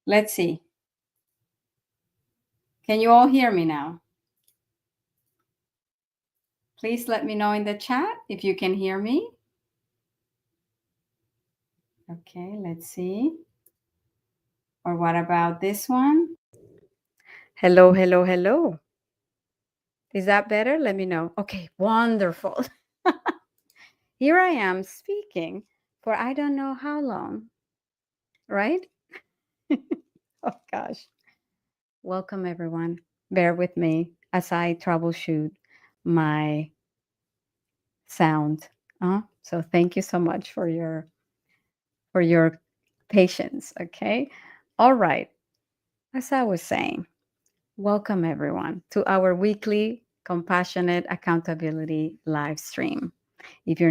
Let's see. Can you all hear me now? Please let me know in the chat if you can hear me. Okay, let's see. Or what about this one? Hello, hello, hello. Is that better? Let me know. Okay, wonderful. Here I am speaking for I don't know how long, right? Oh gosh. Welcome everyone. Bear with me as I troubleshoot my sound. So thank you so much for your patience, okay? All right. As I was saying, welcome everyone to our weekly compassionate accountability live stream. If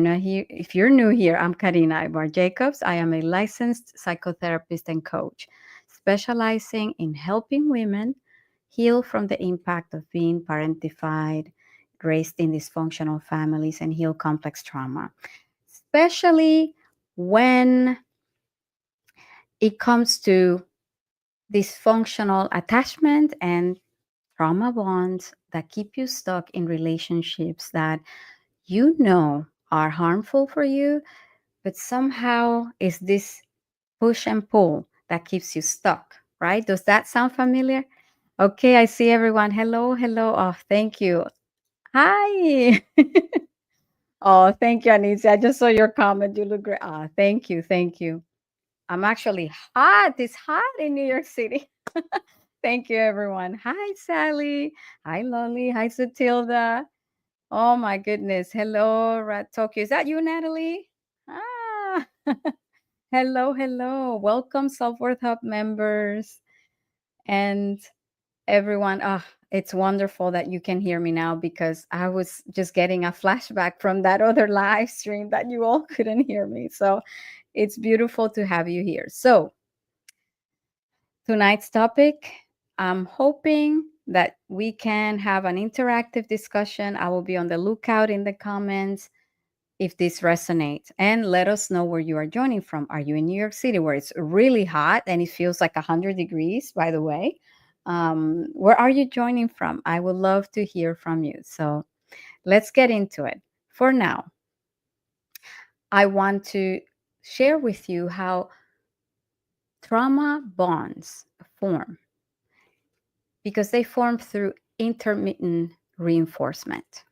you're new here, I'm Karina Aybar Jacobs. I am a licensed psychotherapist and coach, specializing in helping women heal from the impact of being parentified, raised in dysfunctional families, and heal complex trauma, especially when it comes to dysfunctional attachment and trauma bonds that keep you stuck in relationships that you know are harmful for you, but somehow is this push and pull that keeps you stuck, right? Does that sound familiar? Okay, I see everyone. Hello, hello. Oh, thank you. Hi. Oh, thank you, Anita. I just saw your comment. You look great. Ah, thank you, thank you. I'm actually hot. It's hot in New York City. Thank you, everyone. Hi, Sally. Hi, Lolly. Hi, Satilda. Oh my goodness. Hello, Rat Tokyo. Is that you, Natalie? Ah. Hello, hello. Welcome, Self-Worth Hub members and everyone. Ah, it's wonderful that you can hear me now because I was just getting a flashback from that other live stream that you all couldn't hear me. So it's beautiful to have you here. So tonight's topic, I'm hoping that we can have an interactive discussion. I will be on the lookout in the comments if this resonates, and let us know where you are joining from. Are you in New York City where it's really hot and it feels like 100 degrees, by the way? Where are you joining from? I would love to hear from you. So let's get into it. For now, I want to share with you how trauma bonds form, because they form through intermittent reinforcement,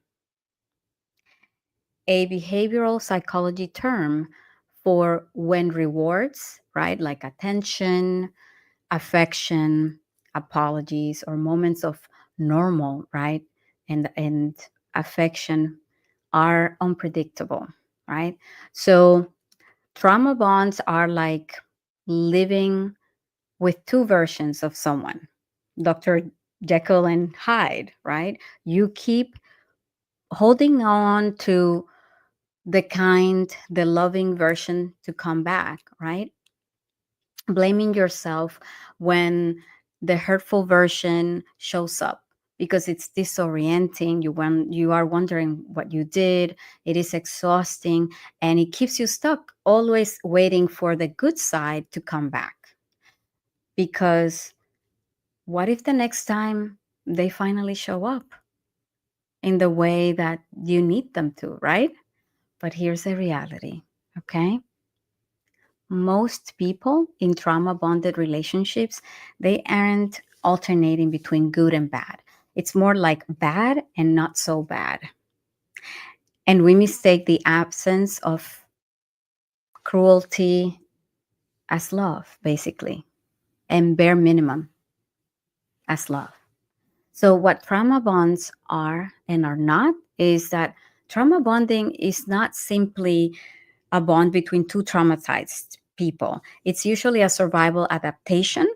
a behavioral psychology term for when rewards, right, like attention, affection, apologies, or moments of normal, right, and affection are unpredictable, right? So trauma bonds are like living with two versions of someone, Dr. Jekyll and Hyde, right? You keep holding on to the loving version to come back, right? Blaming yourself when the hurtful version shows up because it's disorienting. You are wondering what you did. It is exhausting and it keeps you stuck, always waiting for the good side to come back. Because what if the next time they finally show up in the way that you need them to, right? But here's the reality, okay? Most people in trauma bonded relationships, they aren't alternating between good and bad. It's more like bad and not so bad. And we mistake the absence of cruelty as love, basically, and bare minimum as love. So, what trauma bonds are and are not is that trauma bonding is not simply a bond between two traumatized people. It's usually a survival adaptation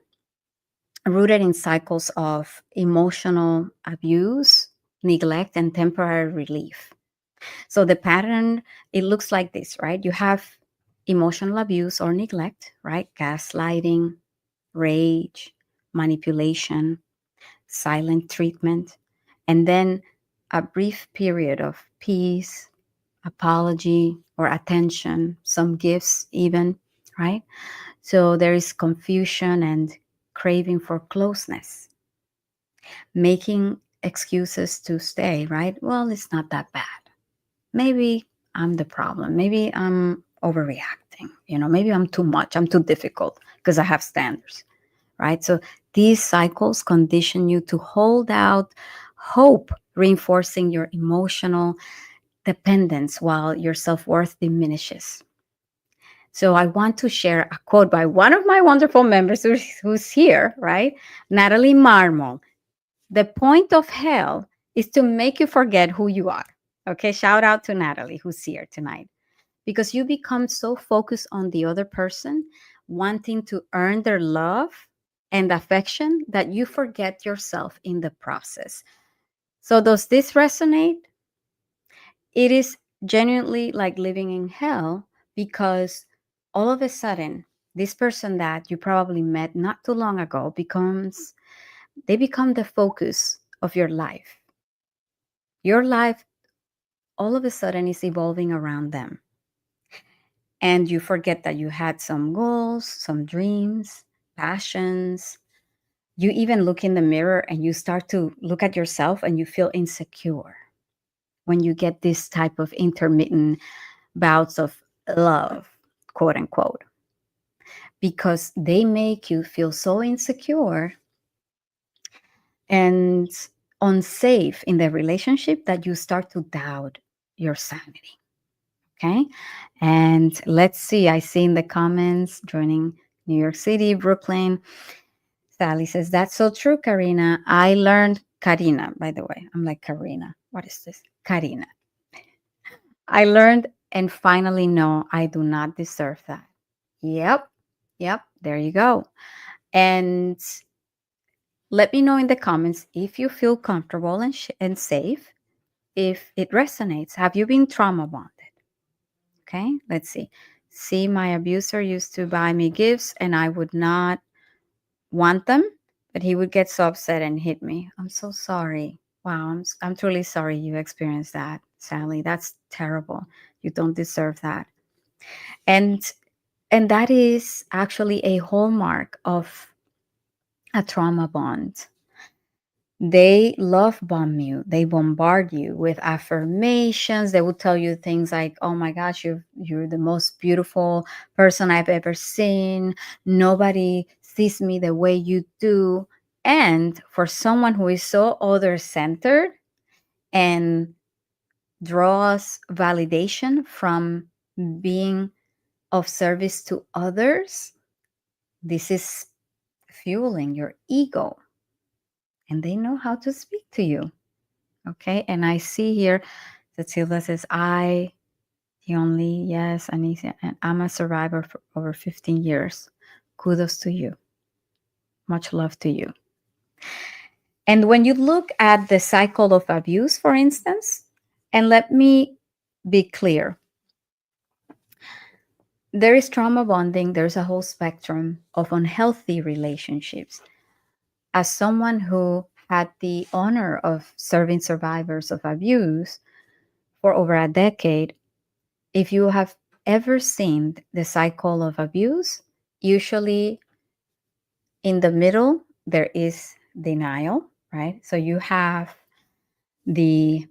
rooted in cycles of emotional abuse, neglect, and temporary relief. So the pattern, it looks like this, right? You have emotional abuse or neglect, right? Gaslighting, rage, manipulation, silent treatment, and then a brief period of peace, apology, or attention, some gifts even, right? So there is confusion and craving for closeness, making excuses to stay, right? Well, it's not that bad. Maybe I'm the problem. Maybe I'm overreacting. Maybe I'm too much. I'm too difficult because I have standards, right? So these cycles condition you to hold out hope, reinforcing your emotional dependence while your self worth diminishes. So I want to share a quote by one of my wonderful members who's here, right? Natalie Marmol. The point of hell is to make you forget who you are. Okay, shout out to Natalie who's here tonight. Because you become so focused on the other person, wanting to earn their love and affection, that you forget yourself in the process. So, does this resonate? It is genuinely like living in hell because all of a sudden, this person that you probably met not too long ago they become the focus of your life. Your life all of a sudden is evolving around them. And you forget that you had some goals, some dreams, passions. You even look in the mirror and you start to look at yourself and you feel insecure when you get this type of intermittent bouts of love, quote unquote, because they make you feel so insecure and unsafe in the relationship that you start to doubt your sanity. Okay. And let's see, I see in the comments joining New York City, Brooklyn. Sally says, that's so true, Karina. I learned, Karina, by the way. I'm like, Karina. What is this? Karina. I learned and finally know I do not deserve that. Yep. Yep. There you go. And let me know in the comments if you feel comfortable and safe, if it resonates. Have you been trauma bonded? Okay, let's see. See, my abuser used to buy me gifts and I would not want them, but he would get so upset and hit me. I'm so sorry. Wow, I'm truly sorry you experienced that, Sally. That's terrible. You don't deserve that. And that is actually a hallmark of a trauma bond. They love bomb you. They bombard you with affirmations. They will tell you things like, "Oh my gosh, you're the most beautiful person I've ever seen. Nobody sees me the way you do." And for someone who is so other-centered and draws validation from being of service to others, this is fueling your ego. And they know how to speak to you. Okay, and I see here that Silva says, the only, yes, Anisia, and I'm a survivor for over 15 years. Kudos to you. Much love to you. And when you look at the cycle of abuse, for instance, and let me be clear, there is trauma bonding, there's a whole spectrum of unhealthy relationships. As someone who had the honor of serving survivors of abuse for over a decade, if you have ever seen the cycle of abuse, usually in the middle, there is denial, right? So you have the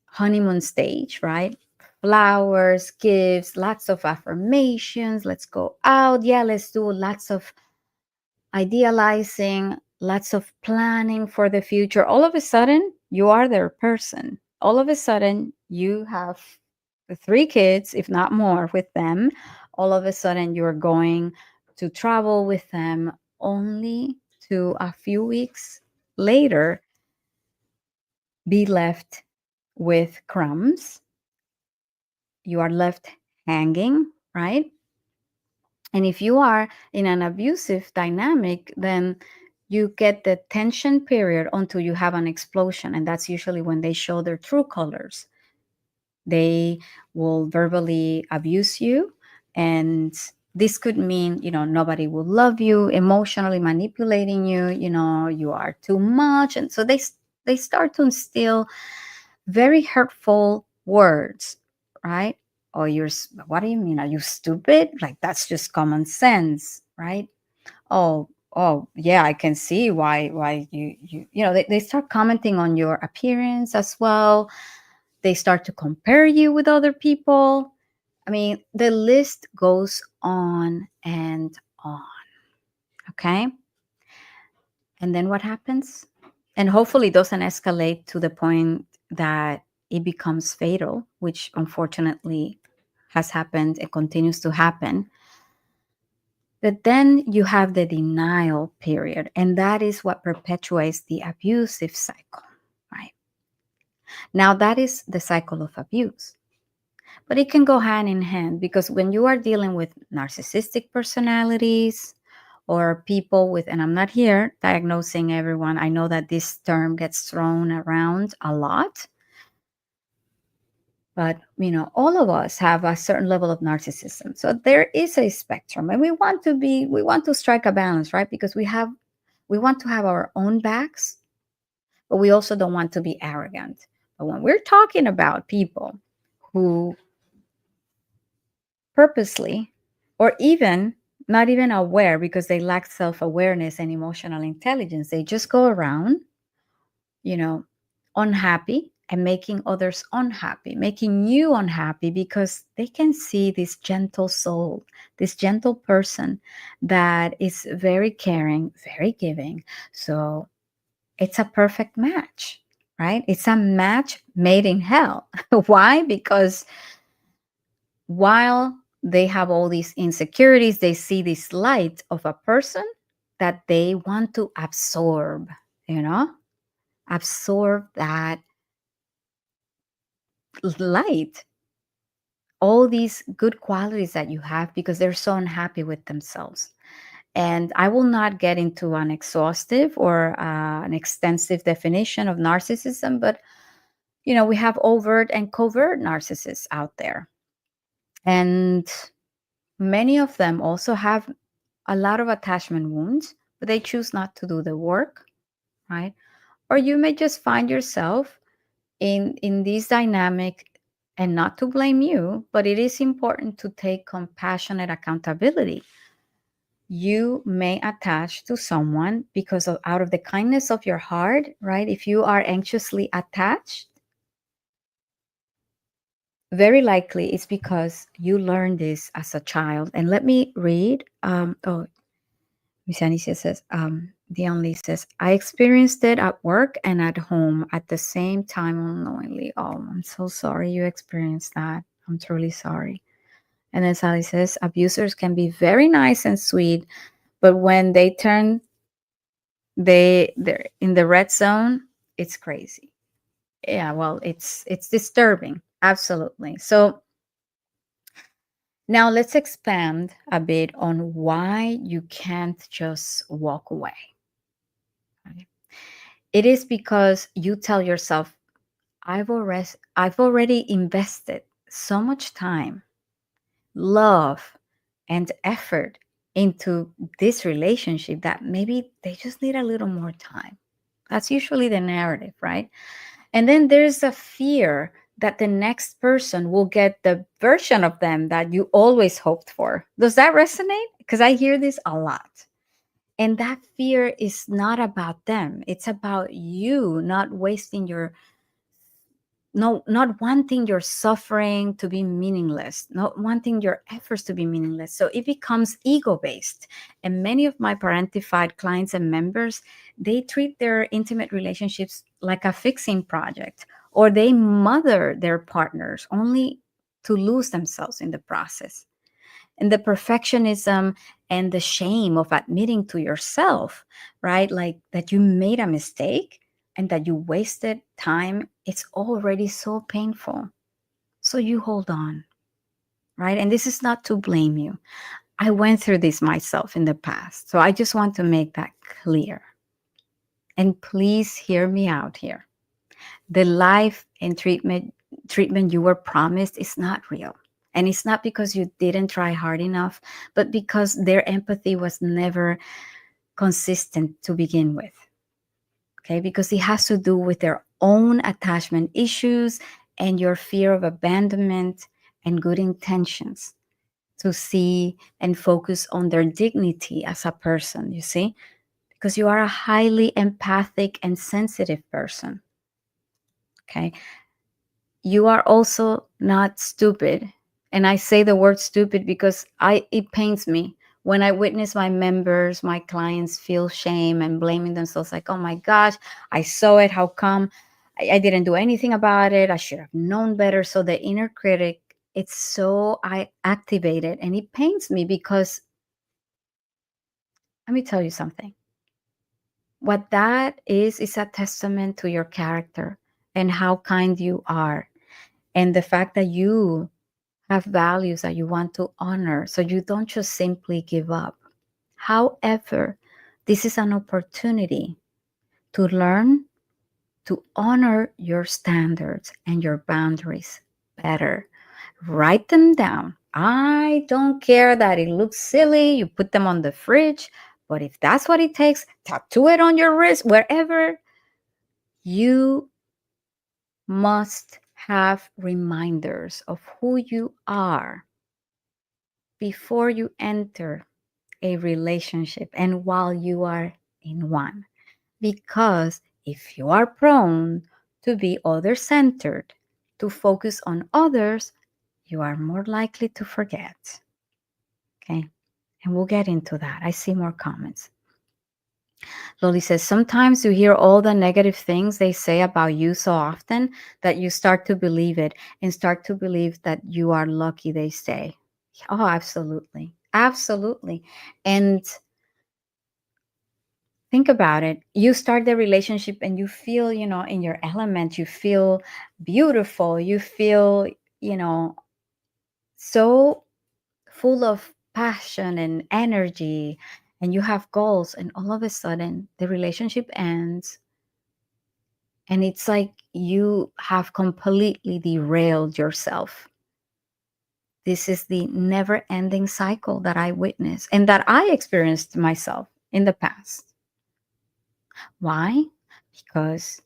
honeymoon stage, right? Flowers, gifts, lots of affirmations. Let's go out. Yeah, let's do lots of idealizing, lots of planning for the future. All of a sudden, you are their person. All of a sudden, you have the 3 kids, if not more, with them. All of a sudden, you're going to travel with them, only to a few weeks later be left with crumbs. You are left hanging, right? And if you are in an abusive dynamic, then you get the tension period until you have an explosion. And that's usually when they show their true colors. They will verbally abuse you. And this could mean, nobody will love you, emotionally manipulating you, you are too much. And so they start to instill very hurtful words, right? Oh, what do you mean? Are you stupid? Like, that's just common sense, right? Oh, oh yeah, I can see why they start commenting on your appearance as well. They start to compare you with other people. I mean, the list goes on and on. Okay. And then what happens? And hopefully it doesn't escalate to the point that it becomes fatal, which unfortunately has happened and continues to happen. But then you have the denial period, and that is what perpetuates the abusive cycle, right? Now, that is the cycle of abuse. But it can go hand in hand because when you are dealing with narcissistic personalities or people with, and I'm not here diagnosing everyone, I know that this term gets thrown around a lot, but all of us have a certain level of narcissism. So there is a spectrum, and we want to strike a balance, right? Because we want to have our own backs, but we also don't want to be arrogant. But when we're talking about people who purposely, or even not even aware because they lack self-awareness and emotional intelligence, they just go around, you know, unhappy and making others unhappy, making you unhappy because they can see this gentle soul, this gentle person that is very caring, very giving. So it's a perfect match, right? It's a match made in hell. Why? Because while they have all these insecurities, they see this light of a person that they want to absorb, you know, absorb that light, all these good qualities that you have because they're so unhappy with themselves. And I will not get into an exhaustive or an extensive definition of narcissism, but we have overt and covert narcissists out there. And many of them also have a lot of attachment wounds, but they choose not to do the work, right? Or you may just find yourself in this dynamic, and not to blame you, but it is important to take compassionate accountability. You may attach to someone because of out of the kindness of your heart, right? If you are anxiously attached, very likely it's because you learned this as a child. And let me read. Miss Anicia says, Dion Lee says, I experienced it at work and at home at the same time unknowingly. Oh, I'm so sorry you experienced that. I'm truly sorry. And then Sally says, abusers can be very nice and sweet, but when they're in the red zone, it's crazy. Yeah, well, it's disturbing. Absolutely. So now let's expand a bit on why you can't just walk away. Right? It is because you tell yourself, I've already invested so much time, love, and effort into this relationship that maybe they just need a little more time. That's usually the narrative, right? And then there's a fear that the next person will get the version of them that you always hoped for. Does that resonate? Because I hear this a lot. And that fear is not about them. It's about you not wasting your no not wanting your suffering to be meaningless, not wanting your efforts to be meaningless. So it becomes ego based. And many of my parentified clients and members, they treat their intimate relationships like a fixing project, or they mother their partners only to lose themselves in the process. And the perfectionism and the shame of admitting to yourself, right? Like that you made a mistake and that you wasted time, it's already so painful. So you hold on, right? And this is not to blame you. I went through this myself in the past. So I just want to make that clear. And please hear me out here. The life and treatment you were promised is not real. And it's not because you didn't try hard enough, but because their empathy was never consistent to begin with. Okay, because it has to do with their own attachment issues and your fear of abandonment and good intentions. to see and focus on their dignity as a person, you see? Because you are a highly empathic and sensitive person. Okay. You are also not stupid. And I say the word stupid because it pains me when I witness my members, my clients feel shame and blaming themselves like, oh my gosh, I saw it. How come I didn't do anything about it? I should have known better. So the inner critic, it's so I activated, and it pains me because let me tell you something. What that is a testament to your character and how kind you are, and the fact that you have values that you want to honor, so you don't just simply give up. However, this is an opportunity to learn to honor your standards and your boundaries better. Write them down. I don't care that it looks silly, you put them on the fridge, but if that's what it takes, tattoo it on your wrist, wherever. You must have reminders of who you are before you enter a relationship and while you are in one. Because if you are prone to be other centered, to focus on others, you are more likely to forget. Okay. And we'll get into that. I see more comments. Loli says, sometimes you hear all the negative things they say about you so often that you start to believe it and start to believe that you are lucky, they say. Oh, absolutely. Absolutely. And think about it. You start the relationship and you feel, in your element, you feel beautiful, you feel, so full of passion and energy, and you have goals, and all of a sudden the relationship ends, and it's like you have completely derailed yourself. This is the never ending cycle that I witnessed and that I experienced myself in the past. Why? Because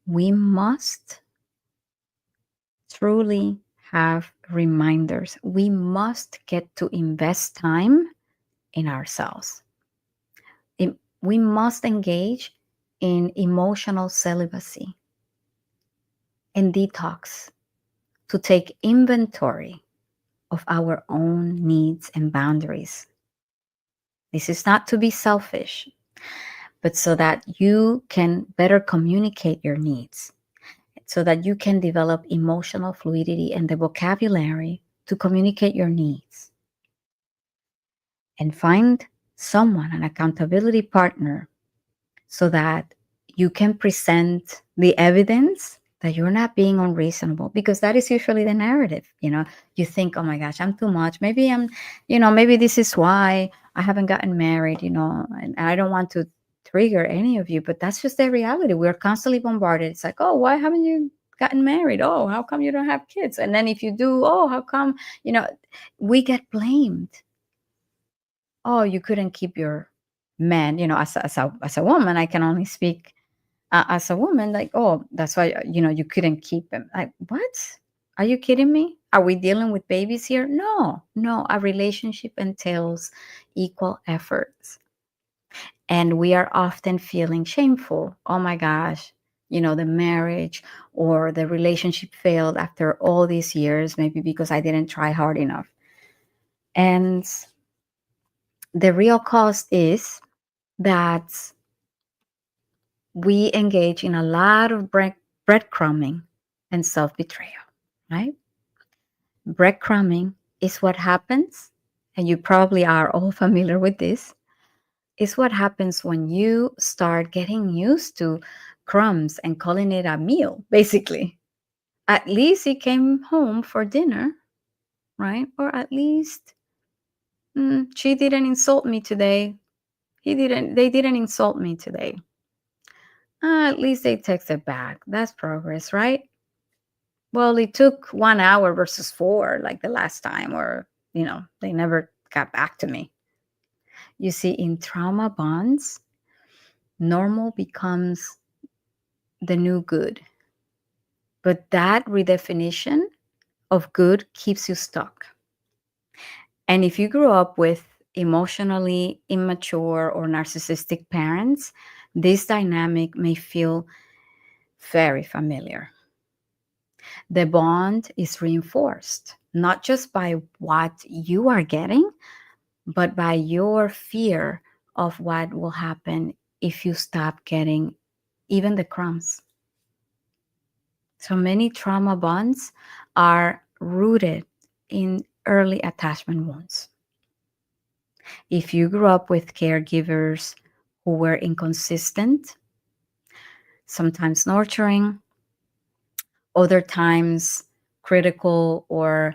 we must truly have reminders. We must get to invest time in ourselves. We must engage in emotional celibacy and detox to take inventory of our own needs and boundaries. This is not to be selfish, but so that you can better communicate your needs, so that you can develop emotional fluidity and the vocabulary to communicate your needs, and find someone, an accountability partner, so that you can present the evidence that you're not being unreasonable, because that is usually the narrative. You think, oh my gosh, I'm too much, maybe this is why I haven't gotten married, and I don't want to trigger any of you, but that's just the reality. We're constantly bombarded. It's like, oh, why haven't you gotten married? Oh, how come you don't have kids? And then if you do, oh, how come, we get blamed. Oh, you couldn't keep your man, as a woman, I can only speak as a woman, like, oh, that's why, you couldn't keep him. Like, what? Are you kidding me? Are we dealing with babies here? No, no. A relationship entails equal efforts. And we are often feeling shameful. Oh my gosh, the marriage or the relationship failed after all these years, maybe because I didn't try hard enough. And the real cause is that we engage in a lot of breadcrumbing and self betrayal, right? Breadcrumbing is what happens, and you probably are all familiar with this, is what happens when you start getting used to crumbs and calling it a meal, basically. At least he came home for dinner, right? Or at least she didn't insult me today. They didn't insult me today. At least they texted back. That's progress, right? Well, it took 1 hour versus 4, like the last time, or, they never got back to me. You see, in trauma bonds, normal becomes the new good. But that redefinition of good keeps you stuck. And if you grew up with emotionally immature or narcissistic parents, this dynamic may feel very familiar. The bond is reinforced, not just by what you are getting, but by your fear of what will happen if you stop getting even the crumbs. So many trauma bonds are rooted in early attachment wounds. If you grew up with caregivers who were inconsistent, sometimes nurturing, other times critical or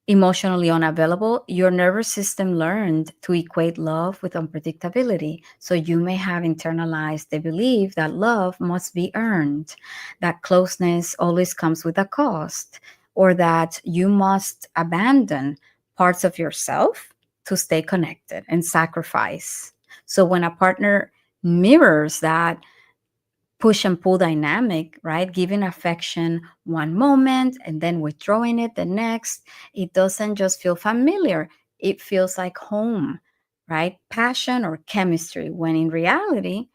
emotionally unavailable, your nervous system learned to equate love with unpredictability. So you may have internalized the belief that love must be earned, that closeness always comes with a cost, or that you must abandon parts of yourself to stay connected and sacrifice. So when a partner mirrors that push and pull dynamic, right? Giving affection one moment and then withdrawing it the next. It doesn't just feel familiar, it feels like home, right? Passion or chemistry, when in reality,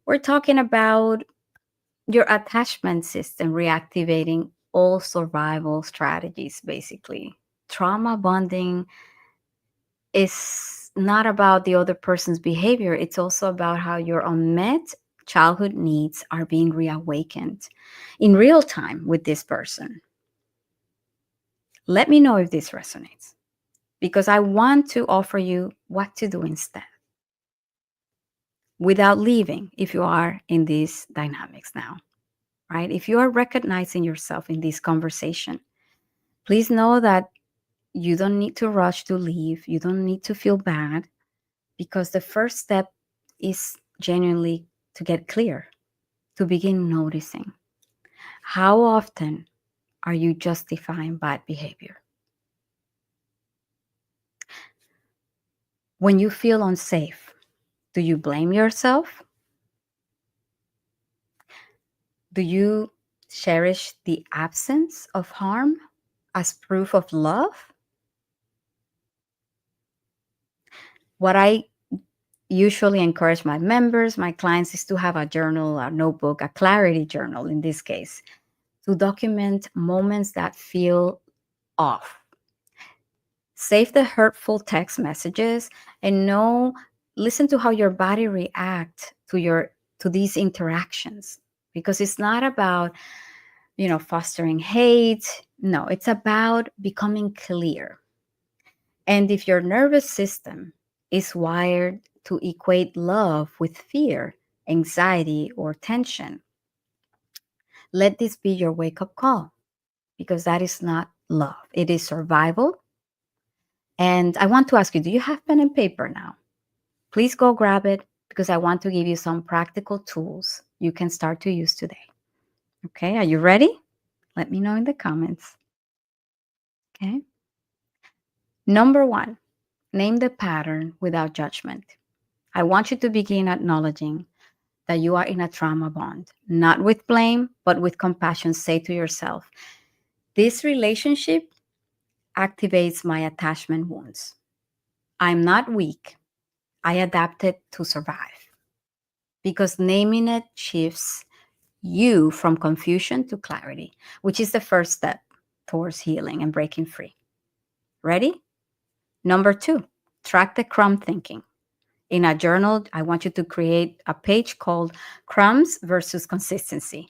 we're talking about your attachment system reactivating all survival strategies, basically. Trauma bonding is not about the other person's behavior, it's also about how your unmet childhood needs are being reawakened in real time with this person. Let me know if this resonates because I want to offer you what to do instead without leaving if you are in these dynamics now, right? If you are recognizing yourself in this conversation, please know that you don't need to rush to leave. You don't need to feel bad because the first step is genuinely to get clear, to begin noticing. How often are you justifying bad behavior? When you feel unsafe, do you blame yourself? Do you cherish the absence of harm as proof of love? What I usually encourage my members, my clients, is to have a journal, a notebook, a clarity journal in this case, to document moments that feel off. Save the hurtful text messages and listen to how your body reacts to these interactions, because it's not about fostering hate. No, it's about becoming clear. And if your nervous system is wired to equate love with fear, anxiety, or tension, let this be your wake up call, because that is not love. It is survival. And I want to ask you, do you have pen and paper now? Please go grab it because I want to give you some practical tools you can start to use today. Okay, are you ready? Let me know in the comments. Okay. Number one, name the pattern without judgment. I want you to begin acknowledging that you are in a trauma bond, not with blame, but with compassion. Say to yourself, this relationship activates my attachment wounds. I'm not weak. I adapted to survive. Because naming it shifts you from confusion to clarity, which is the first step towards healing and breaking free. Ready? Number two, track the crumb thinking. In a journal, I want you to create a page called Crumbs versus Consistency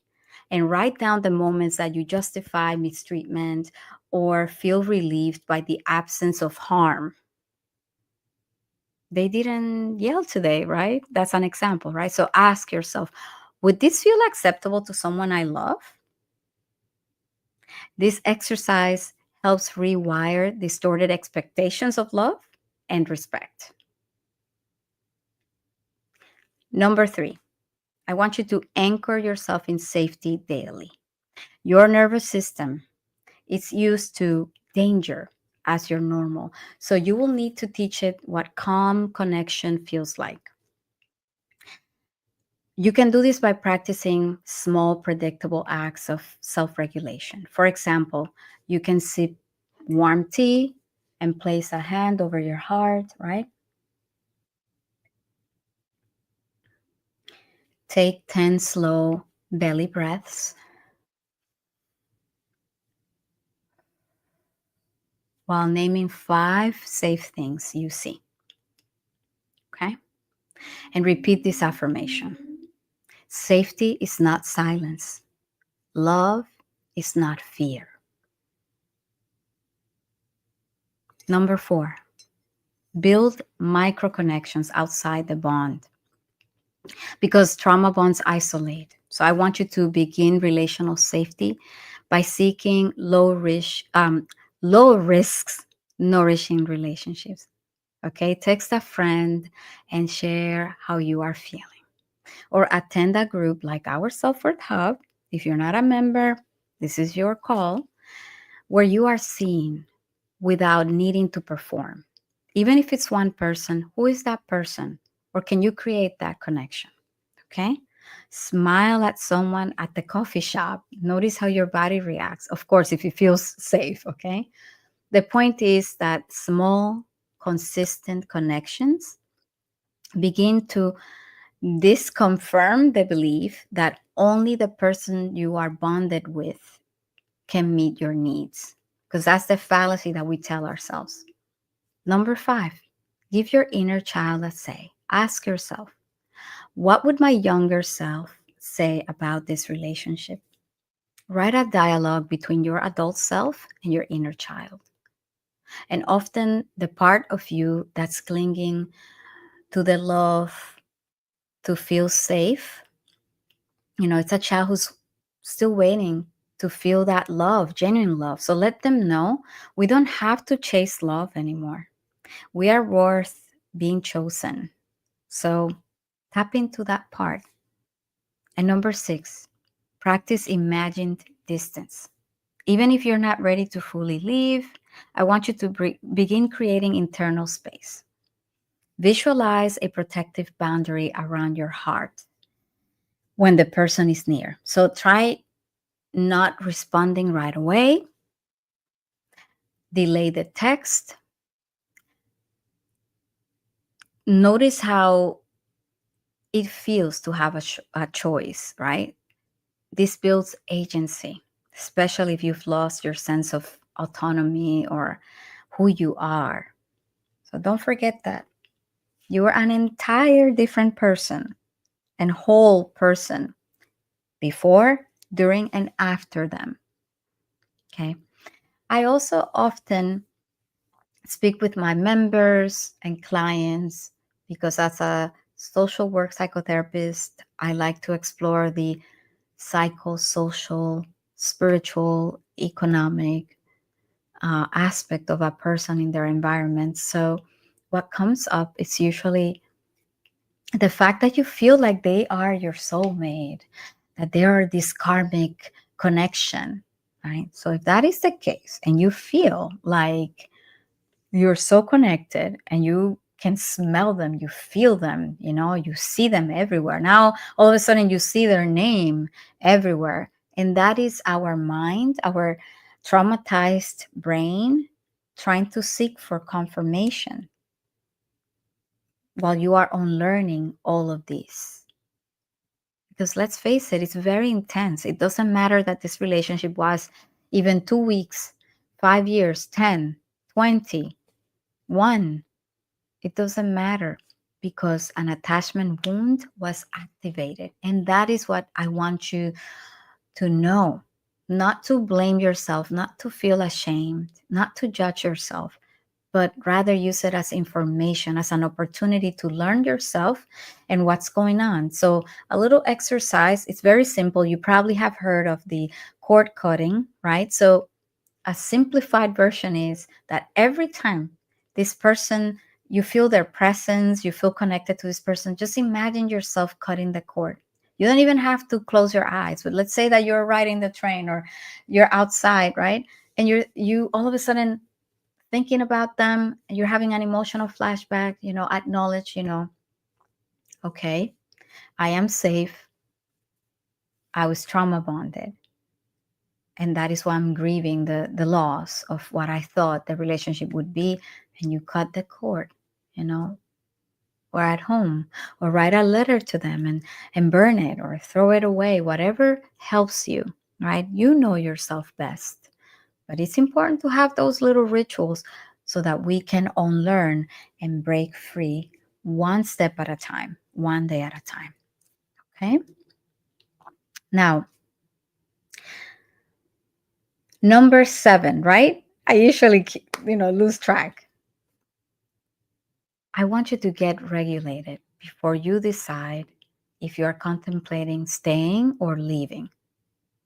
and write down the moments that you justify mistreatment or feel relieved by the absence of harm. They didn't yell today, right? That's an example, right? So ask yourself, would this feel acceptable to someone I love? This exercise helps rewire distorted expectations of love and respect. Number three, I want you to anchor yourself in safety daily. Your nervous system is used to danger as your normal. So you will need to teach it what calm connection feels like. You can do this by practicing small, predictable acts of self regulation. For example, you can sip warm tea and place a hand over your heart, right? Take 10 slow belly breaths while naming 5 safe things you see. Okay? And repeat this affirmation. Safety is not silence. Love is not fear. Number 4, build micro connections outside the bond because trauma bonds isolate. So I want you to begin relational safety by seeking low risks, nourishing relationships. Okay, text a friend and share how you are feeling, or attend a group like our Self-Worth Hub. If you're not a member, this is your call, where you are seen without needing to perform. Even if it's one person, who is that person? Or can you create that connection? Okay. Smile at someone at the coffee shop. Notice how your body reacts. Of course, if it feels safe. Okay. The point is that small, consistent connections begin to disconfirm the belief that only the person you are bonded with can meet your needs. Because that's the fallacy that we tell ourselves. Number 5, give your inner child a say. Ask yourself, what would my younger self say about this relationship? Write a dialogue between your adult self and your inner child. And often the part of you that's clinging to the love to feel safe, it's a child who's still waiting to feel that love, genuine love. So let them know we don't have to chase love anymore. We are worth being chosen. So tap into that part. And number 6, practice imagined distance. Even if you're not ready to fully leave, I want you to begin creating internal space. Visualize a protective boundary around your heart when the person is near. So try not responding right away, delay the text. Notice how it feels to have a choice, right? This builds agency, especially if you've lost your sense of autonomy or who you are. So don't forget that. You are an entire different person and whole person before, during, and after them. Okay. I also often speak with my members and clients because as a social work psychotherapist, I like to explore the psychosocial, spiritual, economic aspect of a person in their environment. So what comes up is usually the fact that you feel like they are your soulmate, that they are this karmic connection, right? So if that is the case and you feel like you're so connected and you can smell them, you feel them, you see them everywhere. Now, all of a sudden, you see their name everywhere. And that is our mind, our traumatized brain trying to seek for confirmation while you are unlearning all of this. Because let's face it, it's very intense. It doesn't matter that this relationship was even 2 weeks, 5 years, 10, 20, 1. It doesn't matter because an attachment wound was activated. And that is what I want you to know. Not to blame yourself, not to feel ashamed, not to judge yourself, but rather use it as information, as an opportunity to learn yourself and what's going on. So a little exercise, it's very simple. You probably have heard of the cord cutting, right? So a simplified version is that every time this person, you feel their presence, you feel connected to this person, just imagine yourself cutting the cord. You don't even have to close your eyes, but let's say that you're riding the train or you're outside, right? And you all of a sudden thinking about them, you're having an emotional flashback, acknowledge, okay, I am safe. I was trauma bonded. And that is why I'm grieving the loss of what I thought the relationship would be. And you cut the cord, you know, or at home, or write a letter to them and burn it or throw it away, whatever helps you, right? You know yourself best. But it's important to have those little rituals so that we can unlearn and break free one step at a time, one day at a time. Okay? Now, number 7, right? I usually, lose track. I want you to get regulated before you decide if you are contemplating staying or leaving.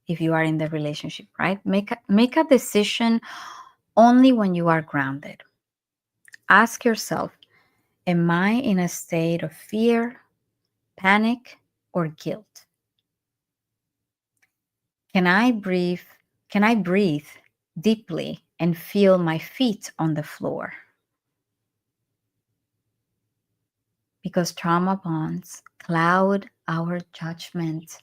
If you are in the relationship, right? Make a decision only when you are grounded. Ask yourself, am I in a state of fear, panic, or guilt? Can I breathe? Can I breathe deeply and feel my feet on the floor? Because trauma bonds cloud our judgment.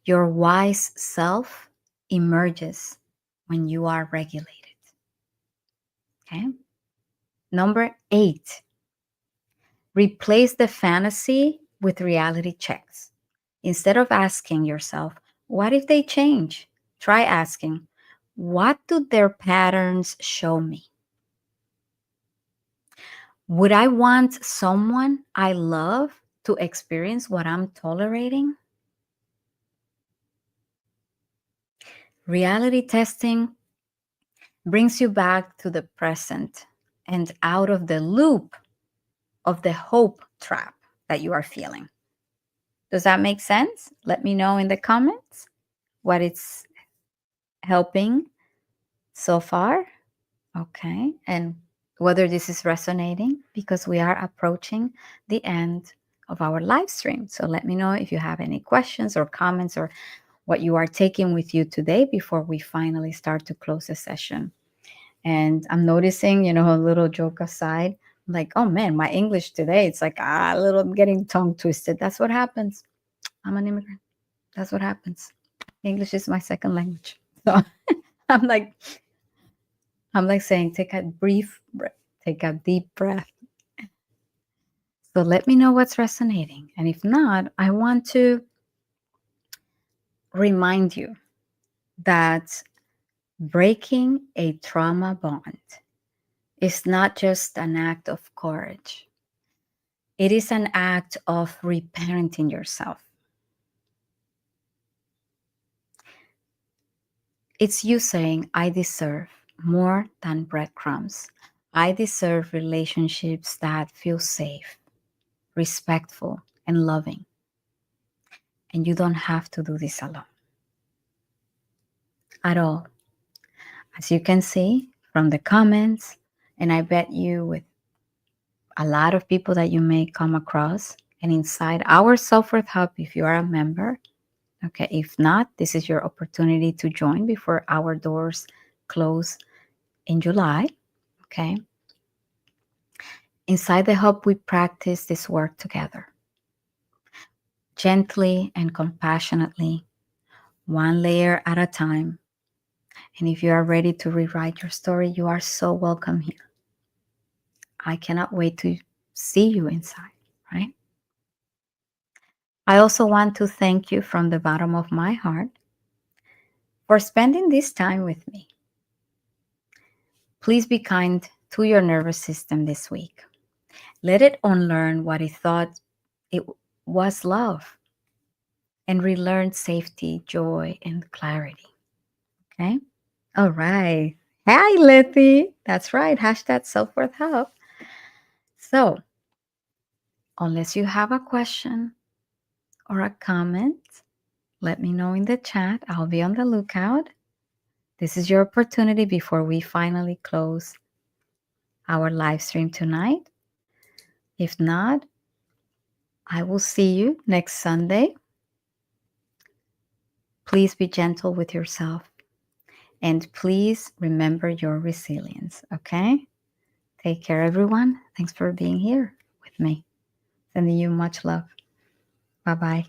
Your wise self emerges when you are regulated. Okay? Number 8, replace the fantasy with reality checks. Instead of asking yourself, what if they change? Try asking, what do their patterns show me? Would I want someone I love to experience what I'm tolerating? Reality testing brings you back to the present and out of the loop of the hope trap that you are feeling. Does that make sense? Let me know in the comments what it's helping so far. Okay. And whether this is resonating, because we are approaching the end of our live stream. So let me know if you have any questions or comments or what you are taking with you today before we finally start to close the session. And I'm noticing, a little joke aside, like, oh man, my English today, it's like a little getting tongue twisted. That's what happens. I'm an immigrant. That's what happens. English is my second language. So I'm like, saying, take a deep breath. So let me know what's resonating. And if not, I want to remind you that breaking a trauma bond is not just an act of courage. It is an act of reparenting yourself. It's you saying, I deserve more than breadcrumbs. I deserve relationships that feel safe, respectful, and loving. And you don't have to do this alone at all. As you can see from the comments, and I bet you with a lot of people that you may come across, and inside our Self-Worth Hub, if you are a member, okay, if not, this is your opportunity to join before our doors close in July, okay? Inside the hub, we practice this work together, gently and compassionately, one layer at a time. And if you are ready to rewrite your story, you are so welcome here. I cannot wait to see you inside, right? I also want to thank you from the bottom of my heart for spending this time with me. Please be kind to your nervous system this week. Let it unlearn what it thought it was love and relearn safety, joy, and clarity. Okay? All right. Hi, Letty. That's right. Hashtag Self-Worth Hub. So, unless you have a question or a comment, let me know in the chat. I'll be on the lookout. This is your opportunity before we finally close our live stream tonight. If not, I will see you next Sunday. Please be gentle with yourself. And please remember your resilience, okay? Take care, everyone. Thanks for being here with me. Sending you much love. Bye-bye.